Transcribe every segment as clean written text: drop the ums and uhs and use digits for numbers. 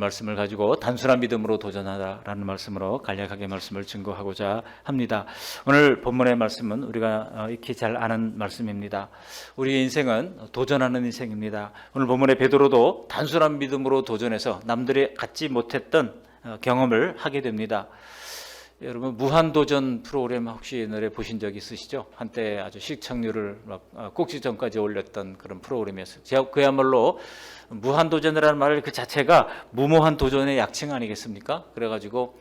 말씀을 가지고 단순한 믿음으로 도전하라는 말씀으로 간략하게 말씀을 증거하고자 합니다. 오늘 본문의 말씀은 우리가 익히 잘 아는 말씀입니다. 우리의 인생은 도전하는 인생입니다. 오늘 본문의 베드로도 단순한 믿음으로 도전해서 남들이 갖지 못했던 경험을 하게 됩니다. 여러분, 무한도전 프로그램 혹시 옛날에 보신 적 있으시죠? 한때 아주 시청률을 꼭지점까지 올렸던 그런 프로그램이었어요. 제가 그야말로 무한도전이라는 말 그 자체가 무모한 도전의 약칭 아니겠습니까? 그래가지고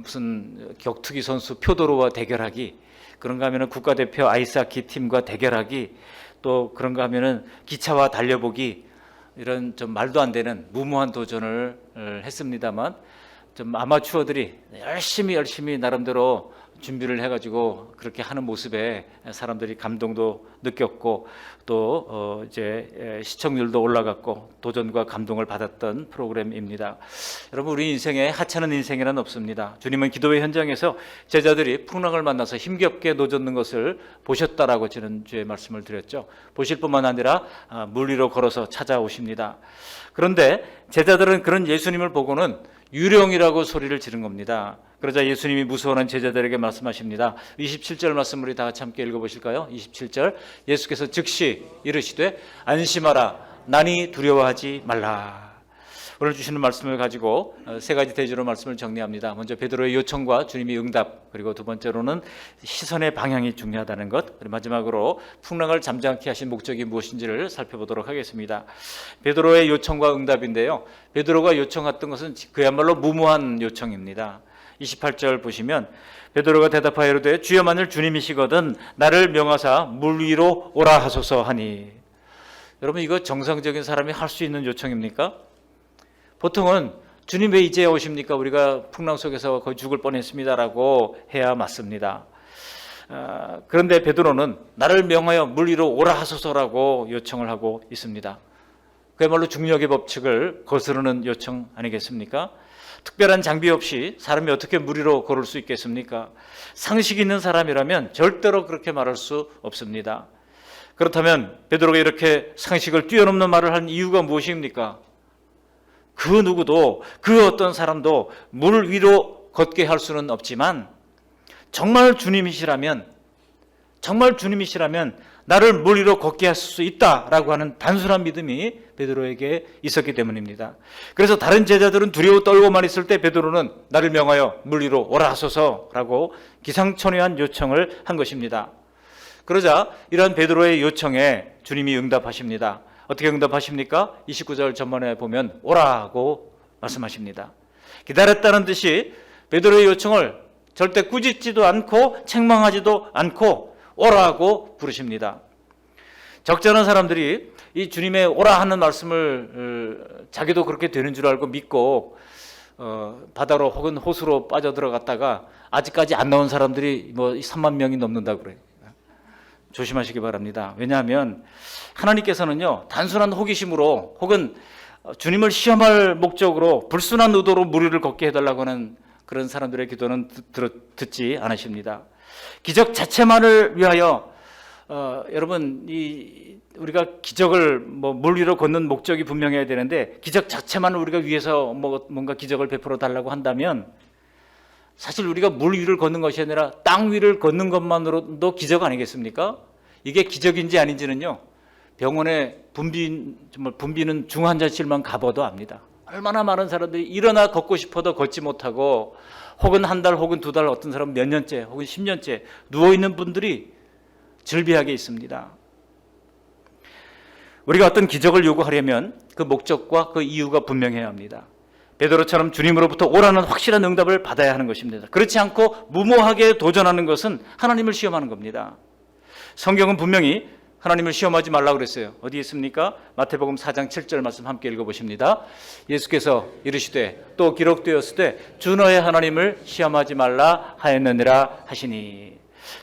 무슨 격투기 선수 표도로와 대결하기, 그런가 하면은 국가대표 아이스하키 팀과 대결하기, 또 그런가 하면은 기차와 달려보기, 이런 좀 말도 안 되는 무모한 도전을 했습니다만, 좀 아마추어들이 열심히 나름대로 준비를 해가지고 그렇게 하는 모습에 사람들이 감동도 느꼈고 또 이제 시청률도 올라갔고 도전과 감동을 받았던 프로그램입니다. 여러분, 우리 인생에 하찮은 인생이란 없습니다. 주님은 기도회 현장에서 제자들이 풍랑을 만나서 힘겹게 노젓는 것을 보셨다라고 지난주에 말씀을 드렸죠. 보실 뿐만 아니라 물 위로 걸어서 찾아오십니다. 그런데 제자들은 그런 예수님을 보고는 유령이라고 소리를 지른 겁니다. 그러자 예수님이 무서워하는 제자들에게 말씀하십니다. 27절 말씀 우리 다 같이 함께 읽어보실까요? 27절, 예수께서 즉시 이르시되 안심하라, 나니 두려워하지 말라. 오늘 주시는 말씀을 가지고 세 가지 대주로 말씀을 정리합니다. 먼저 베드로의 요청과 주님의 응답, 그리고 두 번째로는 시선의 방향이 중요하다는 것, 그리고 마지막으로 풍랑을 잠잠케 하신 목적이 무엇인지를 살펴보도록 하겠습니다. 베드로의 요청과 응답인데요, 베드로가 요청했던 것은 그야말로 무모한 요청입니다. 28절 보시면 베드로가 대답하여 이르되 주여, 만일 주님이시거든 나를 명하사 물 위로 오라 하소서 하니. 여러분, 이거 정상적인 사람이 할 수 있는 요청입니까? 보통은 주님 왜 이제 오십니까? 우리가 풍랑 속에서 거의 죽을 뻔했습니다라고 해야 맞습니다. 그런데 베드로는 나를 명하여 물 위로 오라 하소서라고 요청을 하고 있습니다. 그야말로 중력의 법칙을 거스르는 요청 아니겠습니까? 특별한 장비 없이 사람이 어떻게 물 위로 걸을 수 있겠습니까? 상식 있는 사람이라면 절대로 그렇게 말할 수 없습니다. 그렇다면 베드로가 이렇게 상식을 뛰어넘는 말을 한 이유가 무엇입니까? 그 누구도, 그 어떤 사람도 물 위로 걷게 할 수는 없지만 정말 주님이시라면 나를 물 위로 걷게 할 수 있다라고 하는 단순한 믿음이 베드로에게 있었기 때문입니다. 그래서 다른 제자들은 두려워 떨고만 있을 때 베드로는 나를 명하여 물 위로 오라 하소서라고 기상천외한 요청을 한 것입니다. 그러자 이러한 베드로의 요청에 주님이 응답하십니다. 어떻게 응답하십니까? 29절 전반에 보면 오라고 말씀하십니다. 기다렸다는 듯이 베드로의 요청을 절대 꾸짖지도 않고 책망하지도 않고 오라고 부르십니다. 적잖은 사람들이 이 주님의 오라 하는 말씀을 자기도 그렇게 되는 줄 알고 믿고 바다로 혹은 호수로 빠져들어갔다가 아직까지 안 나온 사람들이 뭐 3만 명이 넘는다고 그래요. 조심하시기 바랍니다. 왜냐하면 하나님께서는요, 단순한 호기심으로 혹은 주님을 시험할 목적으로 불순한 의도로 물 위를 걷게 해달라고 하는 그런 사람들의 기도는 듣지 않으십니다. 기적 자체만을 위하여 여러분, 우리가 기적을 물 위로 걷는 목적이 분명해야 되는데 기적 자체만을 우리가 위해서 뭔가 기적을 베풀어 달라고 한다면 사실 우리가 물 위를 걷는 것이 아니라 땅 위를 걷는 것만으로도 기적 아니겠습니까? 이게 기적인지 아닌지는요, 병원에 붐비는 중환자실만 가봐도 압니다. 얼마나 많은 사람들이 일어나 걷고 싶어도 걷지 못하고 혹은 한 달 혹은 두 달, 어떤 사람은 몇 년째 혹은 10년째 누워있는 분들이 즐비하게 있습니다. 우리가 어떤 기적을 요구하려면 그 목적과 그 이유가 분명해야 합니다. 베드로처럼 주님으로부터 오라는 확실한 응답을 받아야 하는 것입니다. 그렇지 않고 무모하게 도전하는 것은 하나님을 시험하는 겁니다. 성경은 분명히 하나님을 시험하지 말라고 그랬어요. 어디 있습니까? 마태복음 4장 7절 말씀 함께 읽어보십니다. 예수께서 이르시되 또 기록되었으되 주 너의 하나님을 시험하지 말라 하였느니라 하시니.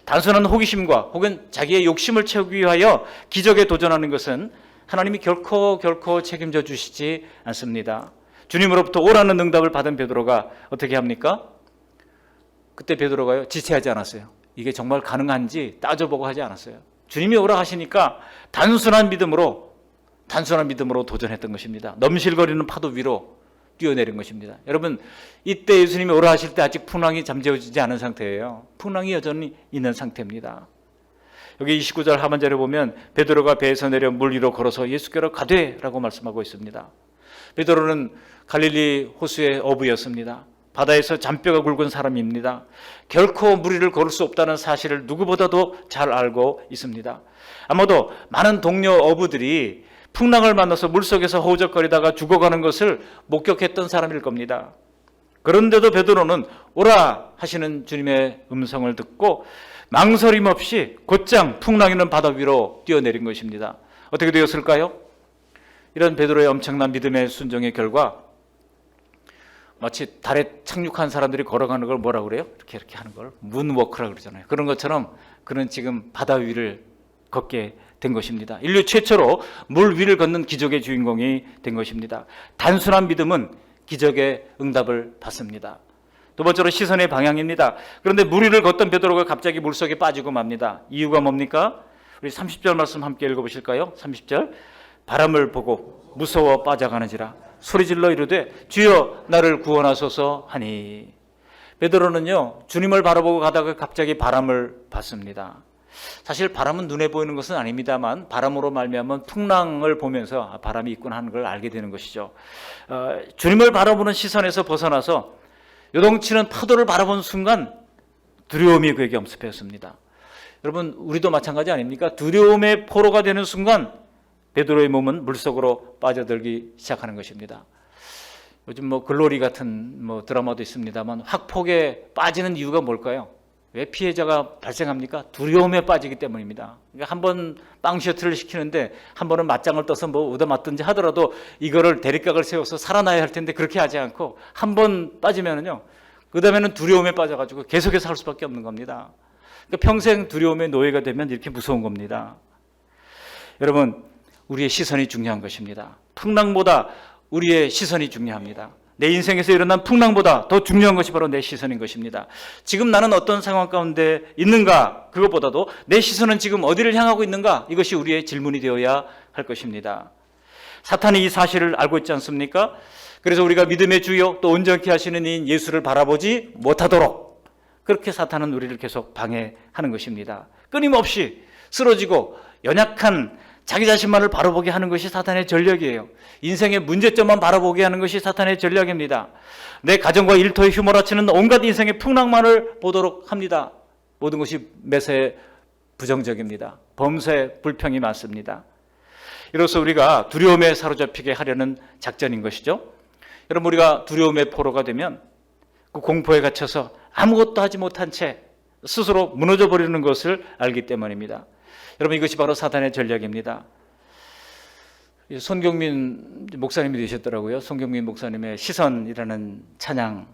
단순한 호기심과 혹은 자기의 욕심을 채우기 위하여 기적에 도전하는 것은 하나님이 결코 책임져 주시지 않습니다. 주님으로부터 오라는 응답을 받은 베드로가 어떻게 합니까? 그때 베드로가요, 지체하지 않았어요. 이게 정말 가능한지 따져보고 하지 않았어요. 주님이 오라 하시니까 단순한 믿음으로 도전했던 것입니다. 넘실거리는 파도 위로 뛰어내린 것입니다. 여러분, 이때 예수님이 오라 하실 때 아직 풍랑이 잠재워지지 않은 상태예요. 풍랑이 여전히 있는 상태입니다. 여기 29절 하반절에 보면 베드로가 배에서 내려 물 위로 걸어서 예수께로 가되 라고 말씀하고 있습니다. 베드로는 갈릴리 호수의 어부였습니다. 바다에서 잔뼈가 굵은 사람입니다. 결코 물 위를 걸을 수 없다는 사실을 누구보다도 잘 알고 있습니다. 아마도 많은 동료 어부들이 풍랑을 만나서 물속에서 허우적거리다가 죽어가는 것을 목격했던 사람일 겁니다. 그런데도 베드로는 오라 하시는 주님의 음성을 듣고 망설임 없이 곧장 풍랑 있는 바다 위로 뛰어내린 것입니다. 어떻게 되었을까요? 이런 베드로의 엄청난 믿음의 순종의 결과 마치 달에 착륙한 사람들이 걸어가는 걸 뭐라고 그래요? 이렇게 하는 걸 문워크라고 그러잖아요. 그런 것처럼 그는 지금 바다 위를 걷게 된 것입니다. 인류 최초로 물 위를 걷는 기적의 주인공이 된 것입니다. 단순한 믿음은 기적의 응답을 받습니다. 두 번째로 시선의 방향입니다. 그런데 물 위를 걷던 베드로가 갑자기 물속에 빠지고 맙니다. 이유가 뭡니까? 우리 30절 말씀 함께 읽어보실까요? 30절 바람을 보고 무서워 빠져가는지라 소리질러 이르되 주여 나를 구원하소서 하니. 베드로는요 주님을 바라보고 가다가 갑자기 바람을 봤습니다. 사실 바람은 눈에 보이는 것은 아닙니다만 바람으로 말미암은 풍랑을 보면서 바람이 있구나 하는 걸 알게 되는 것이죠. 주님을 바라보는 시선에서 벗어나서 요동치는 파도를 바라본 순간 두려움이 그에게 엄습했습니다. 여러분 우리도 마찬가지 아닙니까? 두려움의 포로가 되는 순간 베드로의 몸은 물속으로 빠져들기 시작하는 것입니다. 요즘 글로리 같은 드라마도 있습니다만 확폭에 빠지는 이유가 뭘까요? 왜 피해자가 발생합니까? 두려움에 빠지기 때문입니다. 그러니까 한번 빵 셔틀을 시키는데 한 번은 맞짱을 떠서 얻어맞든지 하더라도 이거를 대립각을 세워서 살아나야 할 텐데 그렇게 하지 않고 한 번 빠지면은요 그 다음에는 두려움에 빠져가지고 계속해서 할 수밖에 없는 겁니다. 그러니까 평생 두려움의 노예가 되면 이렇게 무서운 겁니다. 여러분 우리의 시선이 중요한 것입니다. 풍랑보다 우리의 시선이 중요합니다. 내 인생에서 일어난 풍랑보다 더 중요한 것이 바로 내 시선인 것입니다. 지금 나는 어떤 상황 가운데 있는가, 그것보다도 내 시선은 지금 어디를 향하고 있는가, 이것이 우리의 질문이 되어야 할 것입니다. 사탄이 이 사실을 알고 있지 않습니까? 그래서 우리가 믿음의 주요 또 온전케 하시는 이인 예수를 바라보지 못하도록 그렇게 사탄은 우리를 계속 방해하는 것입니다. 끊임없이 쓰러지고 연약한 자기 자신만을 바라보게 하는 것이 사탄의 전략이에요. 인생의 문제점만 바라보게 하는 것이 사탄의 전략입니다. 내 가정과 일터에 휘몰아치는 온갖 인생의 풍랑만을 보도록 합니다. 모든 것이 매사에 부정적입니다. 범사에 불평이 많습니다. 이로써 우리가 두려움에 사로잡히게 하려는 작전인 것이죠. 여러분 우리가 두려움의 포로가 되면 그 공포에 갇혀서 아무것도 하지 못한 채 스스로 무너져 버리는 것을 알기 때문입니다. 여러분 이것이 바로 사탄의 전략입니다. 손경민 목사님이 되셨더라고요. 손경민 목사님의 시선이라는 찬양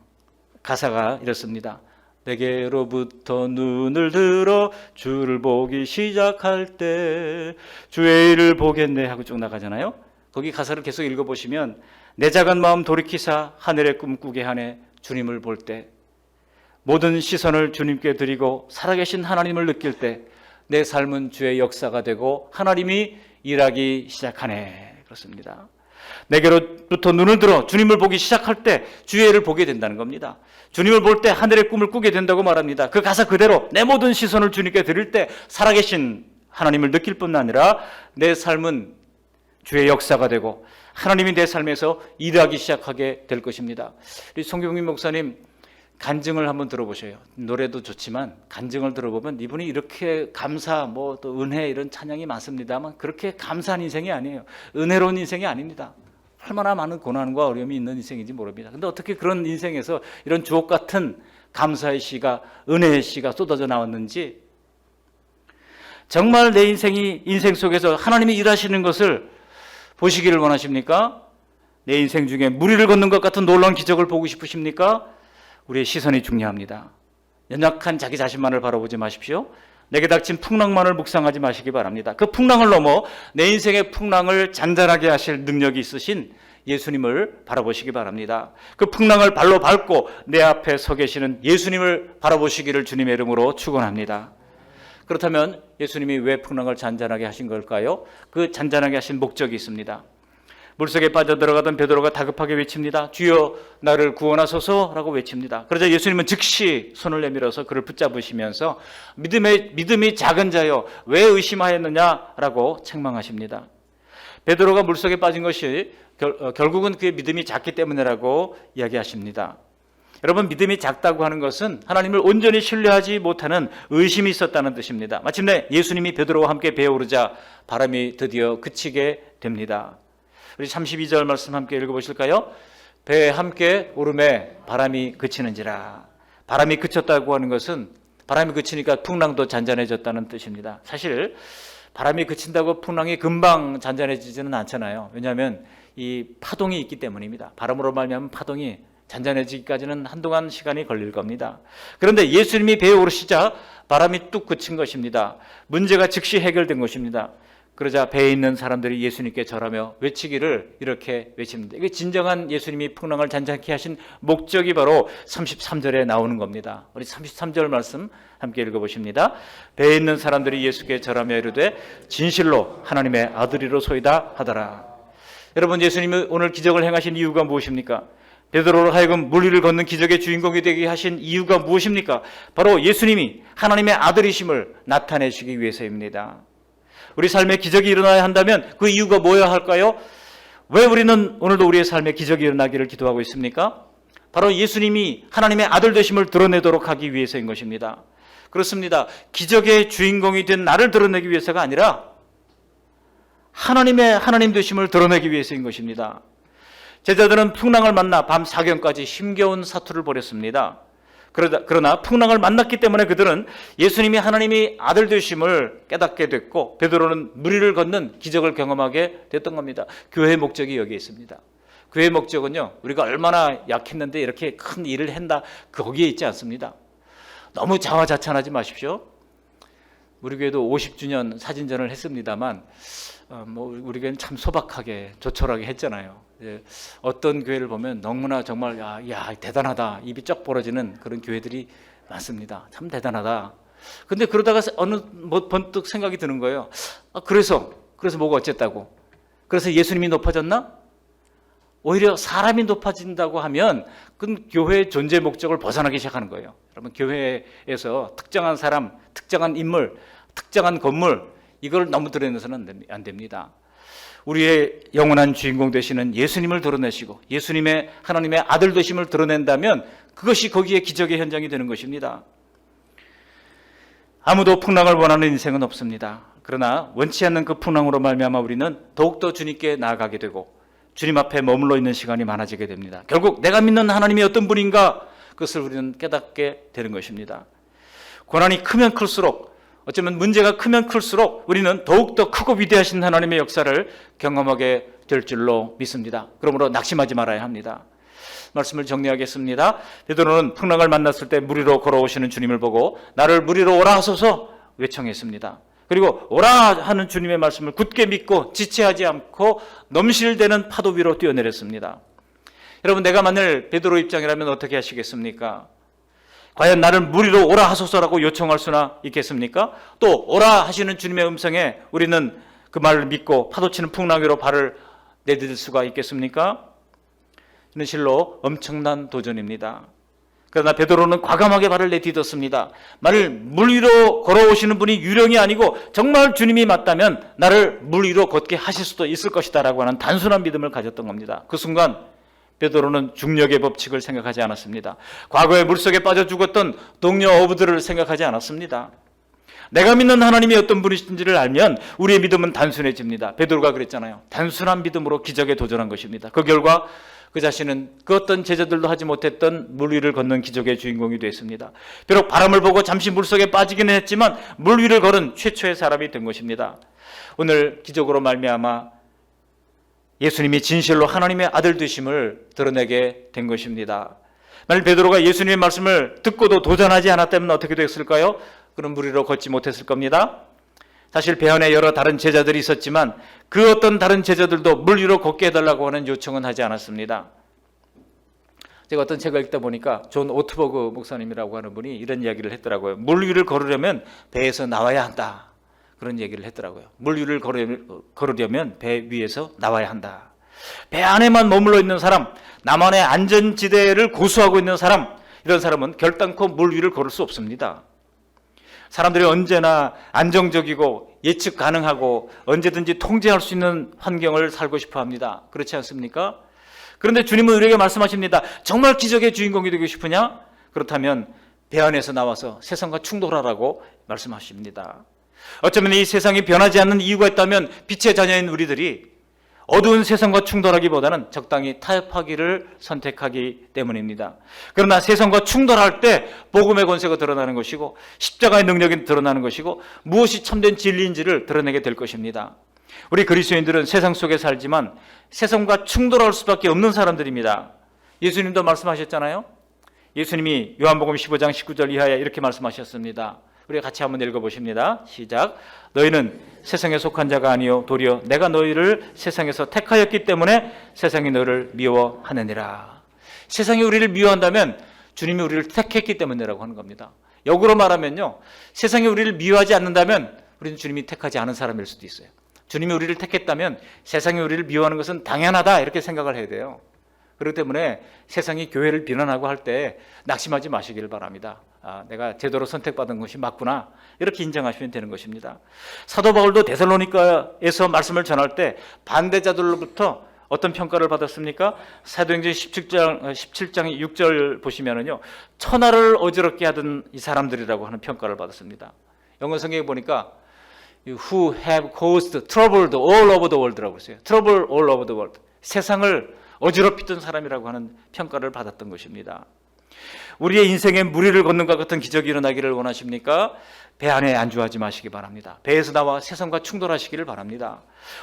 가사가 이렇습니다. 내게로부터 눈을 들어 주를 보기 시작할 때 주의 일을 보겠네 하고 쭉 나가잖아요. 거기 가사를 계속 읽어보시면 내 작은 마음 돌이키사 하늘의 꿈 꾸게 하네 주님을 볼 때 모든 시선을 주님께 드리고 살아계신 하나님을 느낄 때 내 삶은 주의 역사가 되고 하나님이 일하기 시작하네. 그렇습니다. 내게로부터 눈을 들어 주님을 보기 시작할 때 주의 일을 보게 된다는 겁니다. 주님을 볼 때 하늘의 꿈을 꾸게 된다고 말합니다. 그 가사 그대로 내 모든 시선을 주님께 드릴 때 살아계신 하나님을 느낄 뿐 아니라 내 삶은 주의 역사가 되고 하나님이 내 삶에서 일하기 시작하게 될 것입니다. 우리 송경민 목사님 간증을 한번 들어보셔요. 노래도 좋지만 간증을 들어보면 이분이 이렇게 감사, 또 은혜 이런 찬양이 많습니다만 그렇게 감사한 인생이 아니에요. 은혜로운 인생이 아닙니다. 얼마나 많은 고난과 어려움이 있는 인생인지 모릅니다. 근데 어떻게 그런 인생에서 이런 주옥 같은 감사의 시가, 은혜의 시가 쏟아져 나왔는지 정말 내 인생 속에서 하나님이 일하시는 것을 보시기를 원하십니까? 내 인생 중에 물 위를 걷는 것 같은 놀라운 기적을 보고 싶으십니까? 우리의 시선이 중요합니다. 연약한 자기 자신만을 바라보지 마십시오. 내게 닥친 풍랑만을 묵상하지 마시기 바랍니다. 그 풍랑을 넘어 내 인생의 풍랑을 잔잔하게 하실 능력이 있으신 예수님을 바라보시기 바랍니다. 그 풍랑을 발로 밟고 내 앞에 서 계시는 예수님을 바라보시기를 주님의 이름으로 축원합니다. 그렇다면 예수님이 왜 풍랑을 잔잔하게 하신 걸까요? 그 잔잔하게 하신 목적이 있습니다. 물속에 빠져들어가던 베드로가 다급하게 외칩니다. 주여 나를 구원하소서라고 외칩니다. 그러자 예수님은 즉시 손을 내밀어서 그를 붙잡으시면서 믿음이 작은 자여 왜 의심하였느냐라고 책망하십니다. 베드로가 물속에 빠진 것이 결국은 그의 믿음이 작기 때문이라고 이야기하십니다. 여러분, 믿음이 작다고 하는 것은 하나님을 온전히 신뢰하지 못하는 의심이 있었다는 뜻입니다. 마침내 예수님이 베드로와 함께 배에 오르자 바람이 드디어 그치게 됩니다. 우리 32절 말씀 함께 읽어보실까요? 배에 함께 오름에 바람이 그치는지라. 바람이 그쳤다고 하는 것은 바람이 그치니까 풍랑도 잔잔해졌다는 뜻입니다. 사실 바람이 그친다고 풍랑이 금방 잔잔해지지는 않잖아요. 왜냐하면 이 파동이 있기 때문입니다. 바람으로 말미암은 파동이 잔잔해지기까지는 한동안 시간이 걸릴 겁니다. 그런데 예수님이 배에 오르시자 바람이 뚝 그친 것입니다. 문제가 즉시 해결된 것입니다. 그러자 배에 있는 사람들이 예수님께 절하며 외치기를 이렇게 외칩니다. 이게 진정한 예수님이 풍랑을 잔잔케 하신 목적이 바로 33절에 나오는 겁니다. 우리 33절 말씀 함께 읽어보십니다. 배에 있는 사람들이 예수께 절하며 이르되 진실로 하나님의 아들이로소이다 하더라. 여러분, 예수님이 오늘 기적을 행하신 이유가 무엇입니까? 베드로로 하여금 물 위를 걷는 기적의 주인공이 되게 하신 이유가 무엇입니까? 바로 예수님이 하나님의 아들이심을 나타내시기 위해서입니다. 우리 삶에 기적이 일어나야 한다면 그 이유가 뭐여야 할까요? 왜 우리는 오늘도 우리의 삶에 기적이 일어나기를 기도하고 있습니까? 바로 예수님이 하나님의 아들 되심을 드러내도록 하기 위해서인 것입니다. 그렇습니다. 기적의 주인공이 된 나를 드러내기 위해서가 아니라 하나님의 하나님 되심을 드러내기 위해서인 것입니다. 제자들은 풍랑을 만나 밤 사경까지 힘겨운 사투를 벌였습니다. 그러나 풍랑을 만났기 때문에 그들은 예수님이 하나님이 아들 되심을 깨닫게 됐고 베드로는 물 위를 걷는 기적을 경험하게 됐던 겁니다. 교회의 목적이 여기에 있습니다. 교회의 목적은요, 우리가 얼마나 약했는데 이렇게 큰 일을 한다, 거기에 있지 않습니다. 너무 자화자찬하지 마십시오. 우리 교회도 50주년 사진전을 했습니다만 우리 교회는 참 소박하게 조촐하게 했잖아요. 어떤 교회를 보면 너무나 정말 야 대단하다, 입이 쩍 벌어지는 그런 교회들이 많습니다. 참 대단하다. 근데 그러다가 번뜩 생각이 드는 거예요. 그래서 뭐가 어쨌다고? 그래서 예수님이 높아졌나? 오히려 사람이 높아진다고 하면 그 교회의 존재 목적을 벗어나기 시작하는 거예요. 여러분, 교회에서 특정한 사람, 특정한 인물, 특정한 건물, 이걸 너무 드러내서는 안 됩니다. 우리의 영원한 주인공 되시는 예수님을 드러내시고 예수님의 하나님의 아들 되심을 드러낸다면 그것이 거기에 기적의 현장이 되는 것입니다. 아무도 풍랑을 원하는 인생은 없습니다. 그러나 원치 않는 그 풍랑으로 말미암아 우리는 더욱더 주님께 나아가게 되고 주님 앞에 머물러 있는 시간이 많아지게 됩니다. 결국 내가 믿는 하나님이 어떤 분인가, 그것을 우리는 깨닫게 되는 것입니다. 고난이 크면 클수록, 어쩌면 문제가 크면 클수록 우리는 더욱더 크고 위대하신 하나님의 역사를 경험하게 될 줄로 믿습니다. 그러므로 낙심하지 말아야 합니다. 말씀을 정리하겠습니다. 베드로는 풍랑을 만났을 때 물 위로 걸어오시는 주님을 보고 나를 물 위로 오라 하소서 외청했습니다. 그리고 오라 하는 주님의 말씀을 굳게 믿고 지체하지 않고 넘실대는 파도 위로 뛰어내렸습니다. 여러분, 내가 만일 베드로 입장이라면 어떻게 하시겠습니까? 과연 나를 물 위로 오라 하소서라고 요청할 수나 있겠습니까? 또 오라 하시는 주님의 음성에 우리는 그 말을 믿고 파도치는 풍랑 위로 발을 내디딜 수가 있겠습니까? 이는 실로 엄청난 도전입니다. 그러나 베드로는 과감하게 발을 내딛었습니다. 만일 물 위로 걸어오시는 분이 유령이 아니고 정말 주님이 맞다면 나를 물 위로 걷게 하실 수도 있을 것이다 라고 하는 단순한 믿음을 가졌던 겁니다. 그 순간 베드로는 중력의 법칙을 생각하지 않았습니다. 과거에 물속에 빠져 죽었던 동료 어부들을 생각하지 않았습니다. 내가 믿는 하나님이 어떤 분이신지를 알면 우리의 믿음은 단순해집니다. 베드로가 그랬잖아요. 단순한 믿음으로 기적에 도전한 것입니다. 그 결과 그 자신은 그 어떤 제자들도 하지 못했던 물 위를 걷는 기적의 주인공이 됐습니다. 비록 바람을 보고 잠시 물속에 빠지기는 했지만 물 위를 걸은 최초의 사람이 된 것입니다. 오늘 기적으로 말미암아 예수님이 진실로 하나님의 아들 되심을 드러내게 된 것입니다. 만일 베드로가 예수님의 말씀을 듣고도 도전하지 않았다면 어떻게 됐을까요? 그럼 물 위로 걷지 못했을 겁니다. 사실 배 안에 여러 다른 제자들이 있었지만 그 어떤 다른 제자들도 물 위로 걷게 해달라고 하는 요청은 하지 않았습니다. 제가 어떤 책을 읽다 보니까 존 오트버그 목사님이라고 하는 분이 이런 이야기를 했더라고요. 물 위를 걸으려면 배에서 나와야 한다, 그런 얘기를 했더라고요. 물 위를 걸으려면 배 위에서 나와야 한다. 배 안에만 머물러 있는 사람, 나만의 안전지대를 고수하고 있는 사람, 이런 사람은 결단코 물 위를 걸을 수 없습니다. 사람들이 언제나 안정적이고 예측 가능하고 언제든지 통제할 수 있는 환경을 살고 싶어 합니다. 그렇지 않습니까? 그런데 주님은 우리에게 말씀하십니다. 정말 기적의 주인공이 되고 싶으냐? 그렇다면 배 안에서 나와서 세상과 충돌하라고 말씀하십니다. 어쩌면 이 세상이 변하지 않는 이유가 있다면 빛의 자녀인 우리들이 어두운 세상과 충돌하기보다는 적당히 타협하기를 선택하기 때문입니다. 그러나 세상과 충돌할 때 복음의 권세가 드러나는 것이고 십자가의 능력이 드러나는 것이고 무엇이 참된 진리인지를 드러내게 될 것입니다. 우리 그리스도인들은 세상 속에 살지만 세상과 충돌할 수밖에 없는 사람들입니다. 예수님도 말씀하셨잖아요. 예수님이 요한복음 15장 19절 이하에 이렇게 말씀하셨습니다. 우리 같이 한번 읽어보십니다. 시작. 너희는 세상에 속한 자가 아니요 도리어 내가 너희를 세상에서 택하였기 때문에 세상이 너희를 미워하느니라. 세상이 우리를 미워한다면 주님이 우리를 택했기 때문이라고 하는 겁니다. 역으로 말하면요, 세상이 우리를 미워하지 않는다면 우리는 주님이 택하지 않은 사람일 수도 있어요. 주님이 우리를 택했다면 세상이 우리를 미워하는 것은 당연하다 이렇게 생각을 해야 돼요. 그렇기 때문에 세상이 교회를 비난하고 할 때 낙심하지 마시길 바랍니다. 내가 제대로 선택받은 것이 맞구나, 이렇게 인정하시면 되는 것입니다. 사도 바울도 데살로니가에서 말씀을 전할 때 반대자들로부터 어떤 평가를 받았습니까? 사도행전 17장 6절 보시면은요, 천하를 어지럽게 하던 이 사람들이라고 하는 평가를 받았습니다. 영어 성경에 보니까 who have caused trouble all over the world라고 했어요. trouble all over the world. 세상을 어지럽히던 사람이라고 하는 평가를 받았던 것입니다. 우리의 인생에 무리를 걷는 것 같은 기적이 일어나기를 원하십니까? 배 안에 안주하지 마시기 바랍니다. 배에서 나와 세상과 충돌하시기를 바랍니다.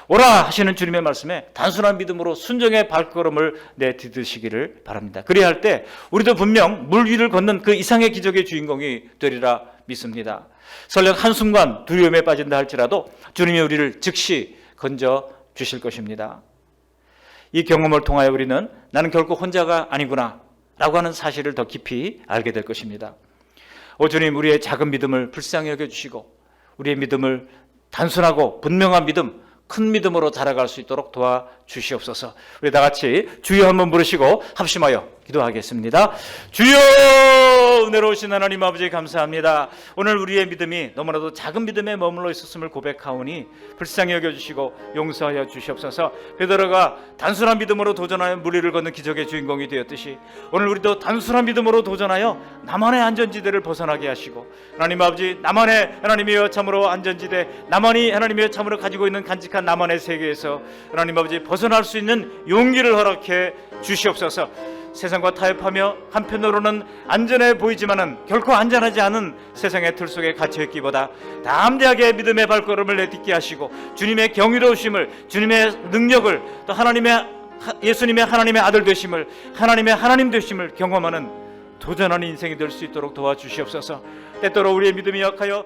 오라 하시는 주님의 말씀에 단순한 믿음으로 순종의 발걸음을 내딛으시기를 바랍니다. 그래야 할 때 우리도 분명 물 위를 걷는 그 이상의 기적의 주인공이 되리라 믿습니다. 설령 한순간 두려움에 빠진다 할지라도 주님이 우리를 즉시 건져 주실 것입니다. 이 경험을 통하여 우리는 나는 결코 혼자가 아니구나 라고 하는 사실을 더 깊이 알게 될 것입니다. 오 주님, 우리의 작은 믿음을 불쌍히 여겨주시고 우리의 믿음을 단순하고 분명한 믿음, 큰 믿음으로 자라갈 수 있도록 도와주시옵소서. 우리 다 같이 주여 한번 부르시고 합심하여 기도하겠습니다. 주여, 은혜로우신 하나님 아버지 감사합니다. 오늘 우리의 믿음이 너무나도 작은 믿음에 머물러 있었음을 고백하오니 불쌍히 여겨주시고 용서하여 주시옵소서. 베드로가 단순한 믿음으로 도전하여 무리를 걷는 기적의 주인공이 되었듯이 오늘 우리도 단순한 믿음으로 도전하여 나만의 안전지대를 벗어나게 하시고, 하나님 아버지, 나만의 하나님이여 참으로 안전지대, 나만이 하나님이여 참으로 가지고 있는 간직한 나만의 세계에서 하나님 아버지 벗어날 수 있는 용기를 허락해 주시옵소서. 세상과 타협하며 한편으로는 안전해 보이지만은 결코 안전하지 않은 세상의 틀 속에 갇혀있기보다 담대하게 믿음의 발걸음을 내딛게 하시고 주님의 경이로우심을, 주님의 능력을, 또 예수님의 하나님의 아들 되심을, 하나님의 하나님 되심을 경험하는 도전하는 인생이 될 수 있도록 도와주시옵소서. 때때로 우리의 믿음이 약하여